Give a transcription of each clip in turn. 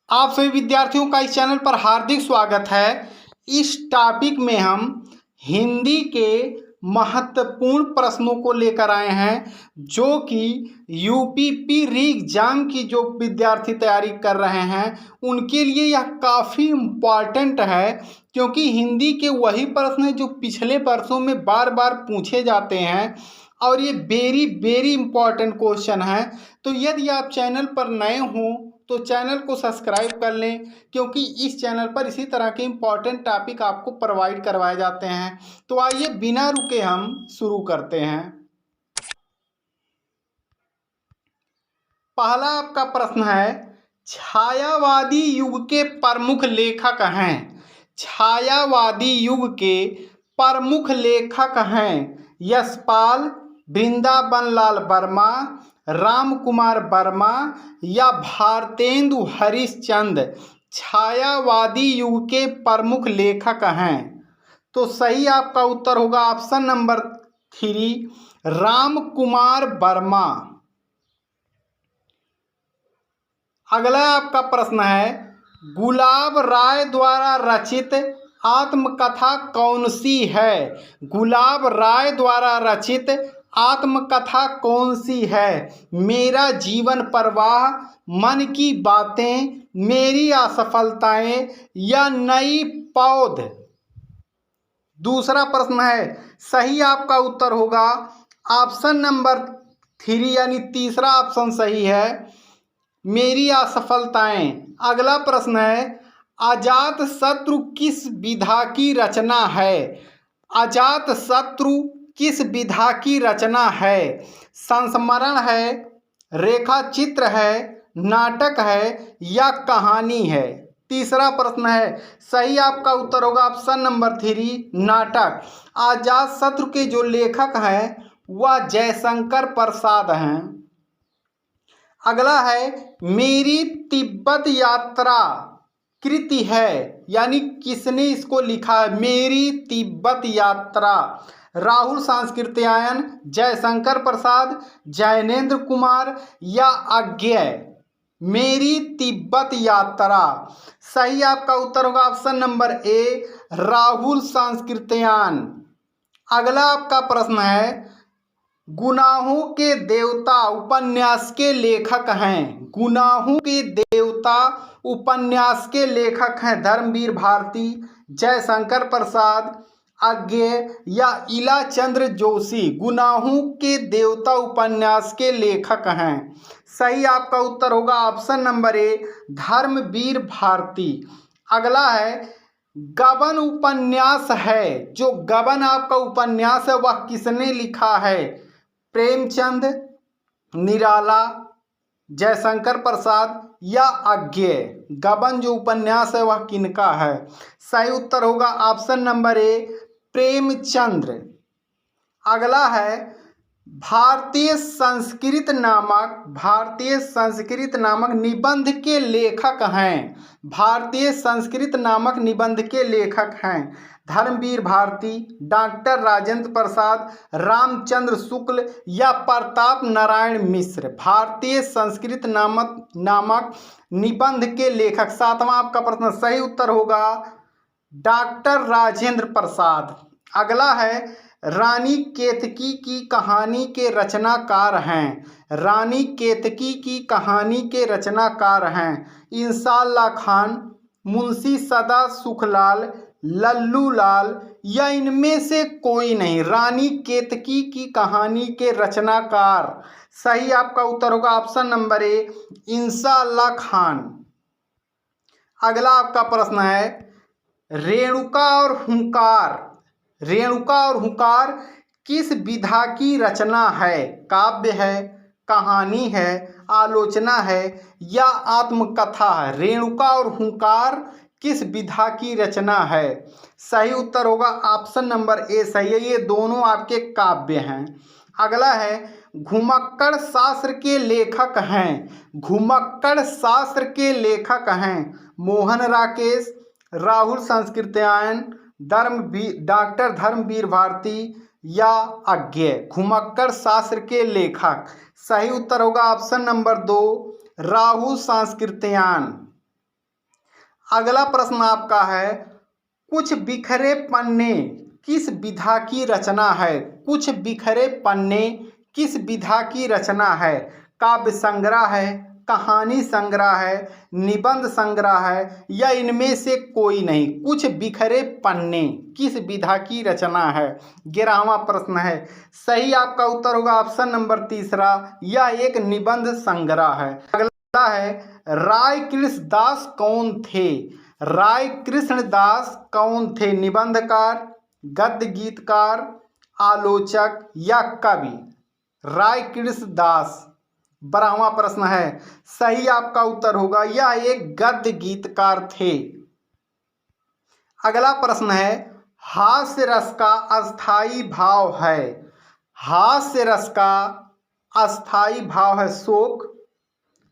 आप सभी विद्यार्थियों का इस चैनल पर हार्दिक स्वागत है। इस टॉपिक में हम हिंदी के महत्वपूर्ण प्रश्नों को लेकर आए हैं, जो कि यूपी री एग्जाम की जो विद्यार्थी तैयारी कर रहे हैं उनके लिए यह काफ़ी इम्पॉर्टेंट है, क्योंकि हिंदी के वही प्रश्न हैं जो पिछले वर्षों में बार बार पूछे जाते हैं और ये वेरी वेरी इम्पॉर्टेंट क्वेश्चन है। तो यदि आप चैनल पर नए हों तो चैनल को सब्सक्राइब कर लें, क्योंकि इस चैनल पर इसी तरह के इम्पॉर्टेंट टॉपिक आपको प्रोवाइड करवाए जाते हैं। तो आइए बिना रुके हम शुरू करते हैं। पहला आपका प्रश्न है, छायावादी युग के प्रमुख लेखक हैं। छायावादी युग के प्रमुख लेखक हैं यशपाल, वृंदावन लाल वर्मा, राम कुमार वर्मा या भारतेंदु हरिश्चंद्र छायावादी युग के प्रमुख लेखक हैं। तो सही आपका उत्तर होगा ऑप्शन नंबर 3, राम कुमार वर्मा। अगला आपका प्रश्न है, गुलाब राय द्वारा रचित आत्मकथा कौन सी है। गुलाब राय द्वारा रचित आत्मकथा कौन सी है। मेरा जीवन प्रवाह, मन की बातें, मेरी असफलताएं या नई पौध। दूसरा प्रश्न है, सही आपका उत्तर होगा ऑप्शन नंबर 3 यानी तीसरा ऑप्शन सही है, मेरी असफलताएं। अगला प्रश्न है, अजात शत्रु किस विधा की रचना है। अजात शत्रु किस विधा की रचना है। संस्मरण है, रेखा चित्र है, नाटक है या कहानी है। तीसरा प्रश्न है, सही आपका उत्तर होगा ऑप्शन नंबर 3, नाटक। अजात शत्रु के जो लेखक हैं वह जयशंकर प्रसाद हैं। अगला है, मेरी तिब्बत यात्रा कृति है, यानी किसने इसको लिखा है। मेरी तिब्बत यात्रा, राहुल सांस्कृत्यायन, जयशंकर प्रसाद, जैनेन्द्र कुमार या अज्ञेय। मेरी तिब्बत यात्रा, सही आपका उत्तर होगा ऑप्शन नंबर ए, राहुल सांस्कृत्यायन। अगला आपका प्रश्न है, गुनाहों के देवता उपन्यास के लेखक हैं। गुनाहों के देवता उपन्यास के लेखक हैं धर्मवीर भारती, जयशंकर प्रसाद, अज्ञेय या इला चंद्र जोशी। गुनाहों के देवता उपन्यास के लेखक हैं। सही आपका उत्तर होगा option number A, Dharamvir Bharati. अगला है, गबन उपन्यास है, जो गबन आपका उपन्यास है वह किसने लिखा है। प्रेमचंद, निराला, जयशंकर प्रसाद या अज्ञेय। गबन जो उपन्यास है वह किनका है। सही उत्तर होगा ऑप्शन नंबर ए, प्रेमचंद्र। अगला है, भारतीय संस्कृत नामक निबंध के लेखक हैं। भारतीय संस्कृत नामक निबंध के लेखक हैं धर्मवीर भारती, डॉक्टर राजेंद्र प्रसाद, रामचंद्र शुक्ल या प्रताप नारायण मिश्र। भारतीय संस्कृत नामक निबंध के लेखक। सातवां आपका प्रश्न, सही उत्तर होगा डॉक्टर राजेंद्र प्रसाद। अगला है, रानी केतकी की कहानी के रचनाकार हैं। रानी केतकी की कहानी के रचनाकार हैं इंसाल्लाह खान, मुंशी सदा सुखलाल, लल्लू लाल या इनमें से कोई नहीं। रानी केतकी की कहानी के रचनाकार, सही आपका उत्तर होगा ऑप्शन नंबर ए, इंसाल्लाह खान। अगला आपका प्रश्न है, रेणुका और हुंकार किस विधा की रचना है। काव्य है, कहानी है, आलोचना है या आत्मकथा है। रेणुका और हुंकार किस विधा की रचना है। सही उत्तर होगा ऑप्शन नंबर ए, सही है, ये दोनों आपके काव्य हैं। अगला है, घुमक्कड़ शास्त्र के लेखक हैं। घुमक्कड़ शास्त्र के लेखक हैं मोहन राकेश, राहुल सांस्कृत्यायन, डॉक्टर धर्मवीर भारती या अज्ञेय। घुमक्कड़ शास्त्र के लेखक, सही उत्तर होगा ऑप्शन नंबर 2, राहुल सांस्कृत्यायन। अगला प्रश्न आपका है, कुछ बिखरे पन्ने किस विधा की रचना है? कुछ बिखरे पन्ने किस विधा की रचना है? काव्य संग्रह है, कहानी संग्रह है, निबंध संग्रह है, या इनमें से कोई नहीं? कुछ बिखरे पन्ने किस विधा की रचना है? 11वां प्रश्न है। सही आपका उत्तर होगा ऑप्शन नंबर तीसरा, यह एक निबंध संग्रह है। अगला है, राय कृष्ण दास कौन थे? राय कृष्ण दास कौन थे? निबंधकार, गद्य गीतकार, आलोचक या कवि? राय कृष्ण दास 12वां प्रश्न है। सही आपका उत्तर होगा, यह एक गद्य गीतकार थे। अगला प्रश्न है, हास्य रस का अस्थाई भाव है। हास्य रस का अस्थाई भाव है शोक,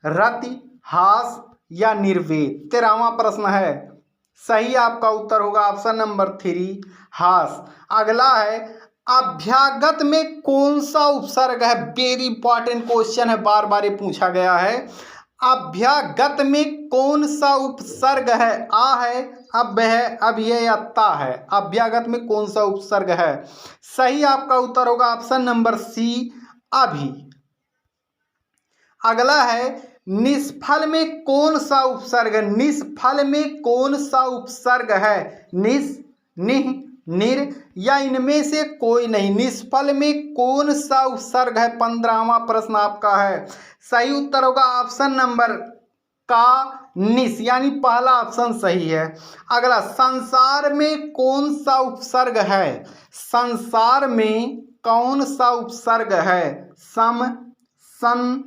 रति, हास या निर्वेद? 13वां प्रश्न है। सही आपका उत्तर होगा ऑप्शन नंबर 3, हास। अगला है, अभ्यागत में कौन सा उपसर्ग है? वेरी इंपॉर्टेंट क्वेश्चन है, बार बार ये पूछा गया है। अभ्यागत में कौन सा उपसर्ग है? आ है, अब है, अब ये या ता है? अभ्यागत में कौन सा उपसर्ग है? सही आपका उत्तर होगा ऑप्शन नंबर सी, अभी। अगला है, निष्फल में कौन सा उपसर्ग? निष्फल में कौन सा उपसर्ग है? निस, निह, निर या इनमें से कोई नहीं? निष्फल में कौन सा उपसर्ग है? 15वां प्रश्न आपका है। सही उत्तर होगा ऑप्शन नंबर का, निस, यानी पहला ऑप्शन सही है। अगला, संसार में कौन सा उपसर्ग है? संसार में कौन सा उपसर्ग है? सम, सन,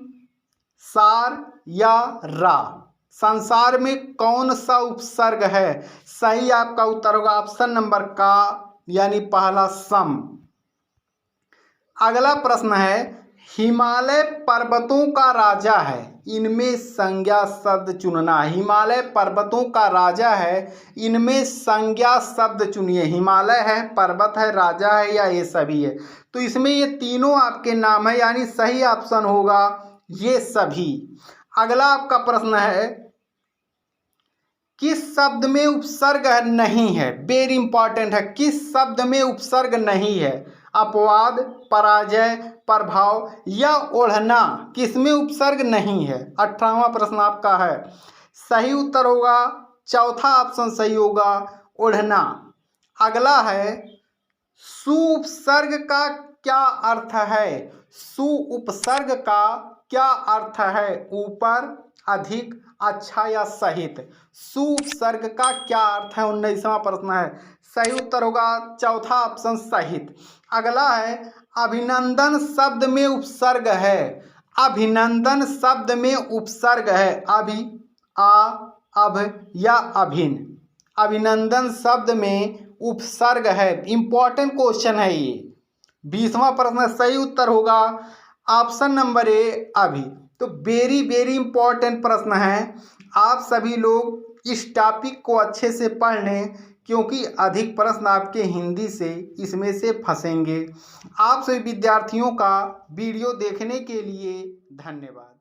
सार या रा? संसार में कौन सा उपसर्ग है? सही आपका उत्तर होगा ऑप्शन नंबर का, यानी पहला सम। अगला प्रश्न है, हिमालय पर्वतों का राजा है, इनमें संज्ञा शब्द चुनना। हिमालय पर्वतों का राजा है, इनमें संज्ञा शब्द चुनिए। हिमालय है, पर्वत है, राजा है, या ये सभी है? तो इसमें ये तीनों आपके नाम है, यानी सही ऑप्शन होगा ये सभी। अगला आपका प्रश्न है, किस शब्द में उपसर्ग नहीं है? वेरी इंपॉर्टेंट है, किस शब्द में उपसर्ग नहीं है? अपवाद, पराजय, प्रभाव या ओढ़ना? किसमें उपसर्ग नहीं है? 18वां प्रश्न आपका है। सही उत्तर होगा चौथा ऑप्शन सही होगा, ओढ़ना। अगला है, सुउपसर्ग का क्या अर्थ है? सुउपसर्ग का क्या अर्थ है? ऊपर, अधिक, अच्छा या सहित? सुउपसर्ग का क्या अर्थ है? 19वां प्रश्न है। सही उत्तर होगा चौथा ऑप्शन सहित। अगला है, अभिनंदन शब्द में उपसर्ग है। अभिनंदन शब्द में उपसर्ग है, अभि, आ, अब या अभिन? अभिनंदन शब्द में उपसर्ग है, इंपॉर्टेंट क्वेश्चन है ये। 20वां प्रश्न, सही उत्तर होगा ऑप्शन नंबर ए, अभी। तो वेरी वेरी इंपॉर्टेंट प्रश्न है, आप सभी लोग इस टॉपिक को अच्छे से पढ़ लें, क्योंकि अधिक प्रश्न आपके हिंदी से इसमें से फंसेंगे। आप सभी विद्यार्थियों का वीडियो देखने के लिए धन्यवाद।